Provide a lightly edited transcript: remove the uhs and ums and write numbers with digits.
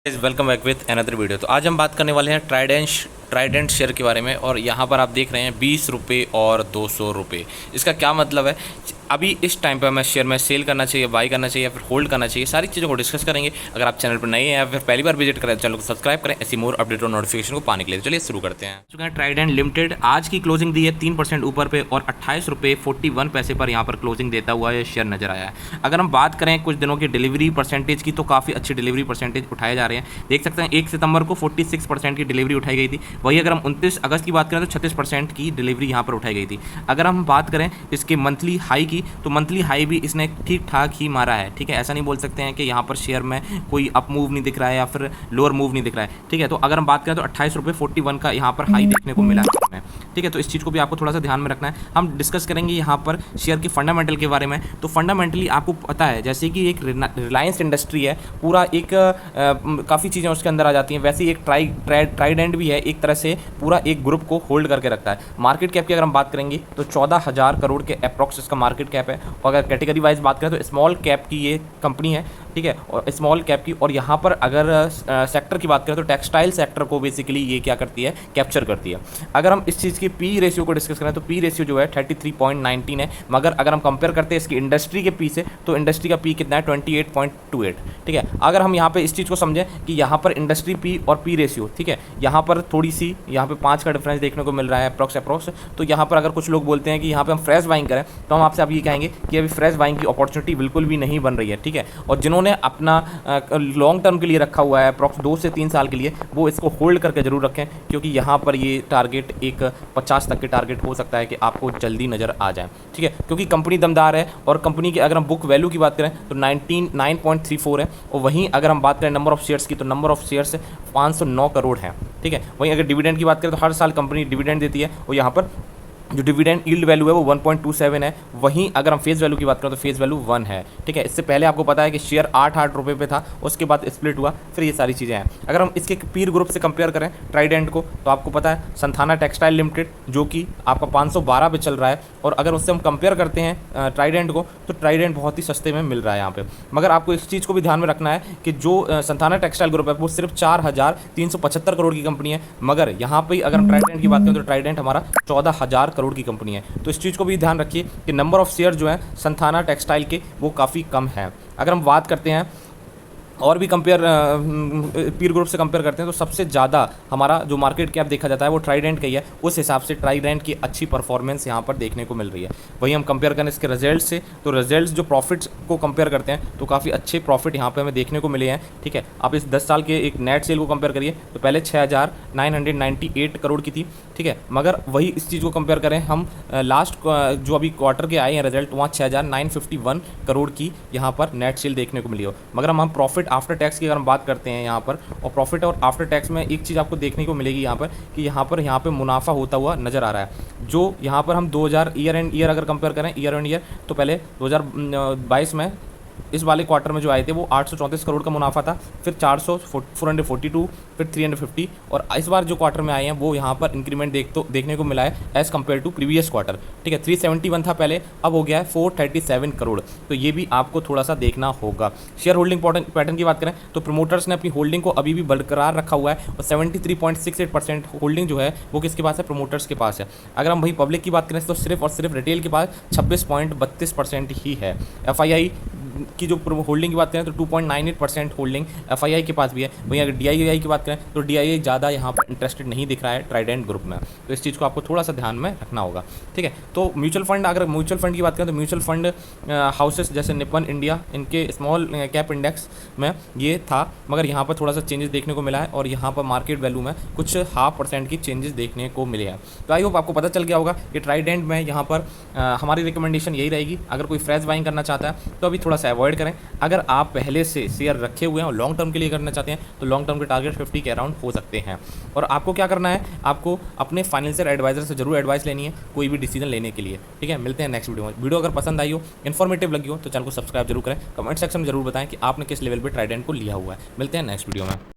Welcome back with another video. तो आज हम बात करने वाले हैं ट्राइडेंट शेयर के बारे में। और यहाँ पर आप देख रहे हैं 20 रुपये और 200 रुपये। इसका क्या मतलब है? अभी इस टाइम पर हमें शेयर में सेल करना चाहिए, बाई करना चाहिए या फिर होल्ड करना चाहिए, सारी चीज़ों को डिस्कस करेंगे। अगर आप चैनल पर नए हैं या फिर पहली बार विजिट करें चैनल को सब्सक्राइब करें ऐसी मोर अपडेट और नोटिफिकेशन को पाने के लिए। चलिए शुरू करते हैं। चुका है ट्राइडेंट लिमिटेड आज की क्लोजिंग दी है 3% ऊपर पे और 28 रुपये 41 पैसे पर यहाँ पर क्लोजिंग देता हुआ ये शेयर नजर आया है। अगर हम बात करें कुछ दिनों की डिलीवरी परसेंटेज की तो काफ़ी अच्छी डिलीवरी परसेंटेज उठाए जा रहे हैं। देख सकते हैं 1 सितंबर को 46% की डिलीवरी उठाई गई थी। वही अगर हम 29 अगस्त की बात करें तो 36% की डिलीवरी यहाँ पर उठाई गई थी। अगर हम बात करें इसके मंथली हाई की तो मंथली हाई भी इसने ठीक ठाक ही मारा है। ठीक है, ऐसा नहीं बोल सकते हैं कि यहाँ पर शेयर में कोई अप मूव नहीं दिख रहा है या फिर लोअर मूव नहीं दिख रहा है। ठीक है, तो अगर हम बात करें तो 28 रुपये 41 का यहाँ पर हाई देखने को मिला है। ठीक है, तो इस चीज़ को भी आपको थोड़ा सा ध्यान में रखना है। हम डिस्कस करेंगे यहाँ पर शेयर की फंडामेंटल के बारे में। तो फंडामेंटली आपको पता है जैसे कि एक रिलायंस इंडस्ट्री है, पूरा एक काफ़ी चीज़ें उसके अंदर आ जाती हैं। वैसे ही एक ट्राइडेंट भी है, एक तरह से पूरा एक ग्रुप को होल्ड करके रखता है। मार्केट कैप की अगर हम बात करेंगे तो 14,000 करोड़ के अप्रॉक्स इसका मार्केट कैप है। और अगर कैटेगरी वाइज बात करें तो स्मॉल कैप की ये कंपनी है। ठीक है, और स्मॉल कैप की। और यहाँ पर अगर सेक्टर की बात करें तो टेक्सटाइल सेक्टर को बेसिकली ये क्या करती है, कैप्चर करती है। अगर हम इस चीज़ की पी रेशियो को डिस्कस करें तो पी रेशियो जो है 33.19 है। मगर अगर हम कंपेयर करते हैं इसकी इंडस्ट्री के पी से तो इंडस्ट्री का पी कितना है 28.28। ठीक है, अगर हम यहाँ पे इस चीज़ को समझें कि यहाँ पर इंडस्ट्री पी और पी रेशियो, ठीक है, यहाँ पर थोड़ी सी यहाँ पे 5 का डिफरेंस देखने को मिल रहा है अप्रॉक्स। तो यहाँ पर अगर कुछ लोग बोलते हैं कि यहाँ पे हम फ्रेश बाइंग करें तो हम आपसे अब ये कहेंगे कि अभी फ्रेश बाइंग की अपॉर्चुनिटी बिल्कुल भी नहीं बन रही है। ठीक है, और जिन्होंने अपना लॉन्ग टर्म के लिए रखा हुआ है अप्रॉक्स 2 से 3 साल के लिए, वो इसको होल्ड करके जरूर रखें, क्योंकि यहाँ पर ये टारगेट एक 50 तक के टारगेट हो सकता है कि आपको जल्दी नज़र आ जाए। ठीक है, क्योंकि कंपनी दमदार है और कंपनी की अगर हम बुक वैल्यू की बात करें तो 9.34 है। और वहीं अगर हम बात करें नंबर ऑफ शेयर्स की तो नंबर ऑफ शेयर्स 509 करोड़ है। ठीक है, वहीं अगर डिविडेंड की बात करें तो हर साल कंपनी डिविडेंड देती है और यहाँ पर जो डिविडेंड यील्ड वैल्यू है वो 1.27 है। वहीं अगर हम फेस वैल्यू की बात करें तो फेस वैल्यू 1 है। ठीक है, इससे पहले आपको पता है कि शेयर 8 रुपये पे था, उसके बाद स्प्लिट हुआ, फिर ये सारी चीज़ें हैं। अगर हम इसके पीर ग्रुप से कंपेयर करें ट्राइडेंट को तो आपको पता है संथाना टेक्सटाइल लिमिटेड जो कि आपका 512 पे चल रहा है। और अगर उससे हम कंपेयर करते हैं ट्राइडेंट को तो ट्राइडेंट बहुत ही सस्ते में मिल रहा है यहाँ पे। मगर आपको इस चीज़ को भी ध्यान में रखना है कि जो संथाना टेक्सटाइल ग्रुप है वो सिर्फ 4,375 करोड़ की कंपनी है। मगर यहाँ पर अगर हम ट्राइडेंट की बात करें तो ट्राइडेंट हमारा 14,000 करोड़ की कंपनी है। तो इस चीज़ को भी ध्यान रखिए कि नंबर ऑफ शेयर जो है संथाना टेक्सटाइल के वो काफ़ी कम है। अगर हम बात करते हैं और भी कंपेयर पीर ग्रुप से कंपेयर करते हैं तो सबसे ज़्यादा हमारा जो मार्केट कैप देखा जाता है वो ट्राइडेंट का ही है। उस हिसाब से ट्राइडेंट की अच्छी परफॉर्मेंस यहाँ पर देखने को मिल रही है। वहीं हम कंपेयर करें इसके रिजल्ट से तो रिजल्ट्स जो प्रॉफिट्स को कंपेयर करते हैं तो काफ़ी अच्छे प्रॉफिट यहाँ पे हमें देखने को मिले हैं। ठीक है, आप इस 10 साल के एक नेट सेल को कंपेयर करिए तो पहले 6,998 करोड़ की थी। ठीक है, मगर वही इस चीज़ को कंपेयर करें हम लास्ट जो अभी क्वार्टर के आए हैं रिजल्ट वहाँ 6,951 करोड़ की यहाँ पर नेट सेल देखने को मिली हो। मगर हम प्रॉफिट आफ्टर टैक्स की अगर हम बात करते हैं यहाँ पर और प्रॉफिट और आफ्टर टैक्स में एक चीज़ आपको देखने को मिलेगी यहाँ पर कि यहाँ पे मुनाफा होता हुआ नज़र आ रहा है। जो यहाँ पर हम 2000 ईयर एंड ईयर अगर कंपेयर करें ईयर एंड ईयर तो पहले 2022 में इस वाले क्वार्टर में जो आए थे वो 834 करोड़ का मुनाफा था, फिर 442, फिर 350 और इस बार जो क्वार्टर में आए हैं वो यहाँ पर इंक्रीमेंट देखने को मिला है as compared to previous quarter. ठीक है, 371 था पहले, अब हो गया है 437 करोड़। तो ये भी आपको थोड़ा सा देखना होगा। शेयर होल्डिंग पैटर्न की बात करें तो प्रमोटर्स ने अपनी होल्डिंग को अभी भी बरकरार रखा हुआ है और 73.68% होल्डिंग जो है वो किसके पास है, प्रमोटर्स के पास है। अगर हम वही पब्लिक की बात करें तो सिर्फ और सिर्फ रिटेल के पास 26.32% ही है। FII की जो होल्डिंग की बात करें तो 2.98% होल्डिंग FII के पास भी है। वहीं अगर DII की बात करें तो DII ज़्यादा यहाँ पर इंटरेस्टेड नहीं दिख रहा है ट्राइडेंट ग्रुप में। तो इस चीज़ को आपको थोड़ा सा ध्यान में रखना होगा। ठीक है, तो म्यूचुअल फंड, अगर म्यूचुअल फंड की बात करें तो म्यूचुअल फंड हाउसेस जैसे निपन इंडिया इनके स्मॉल कैप इंडेक्स में ये था, मगर यहाँ पर थोड़ा सा चेंजेस देखने को मिला है और यहाँ पर मार्केट वैल्यू में कुछ 0.5% की चेंजेस देखने को मिले हैं। तो आई होप आपको पता चल गया होगा कि ट्राइडेंट में यहाँ पर हमारी रिकमेंडेशन यही रहेगी। अगर कोई फ्रेश बाइंग करना चाहता है तो अभी थोड़ा सा अवॉइड करें। अगर आप पहले से शेयर रखे हुए हैं और लॉन्ग टर्म के लिए करना चाहते हैं तो लॉन्ग टर्म के टारगेट 50 के अराउंड हो सकते हैं। और आपको क्या करना है, आपको अपने फाइनेंशियल एडवाइजर से जरूर एडवाइस लेनी है कोई भी डिसीजन लेने के लिए। ठीक है, मिलते हैं नेक्स्ट वीडियो में। वीडियो अगर पसंद आई हो, इन्फॉर्मेटिव लगी हो तो चैनल को सब्सक्राइब जरूर करें। कमेंट सेक्शन में जरूर बताएं कि आपने किस लेवल पर ट्राइडेंट को लिया हुआ है। मिलते हैं नेक्स्ट वीडियो में।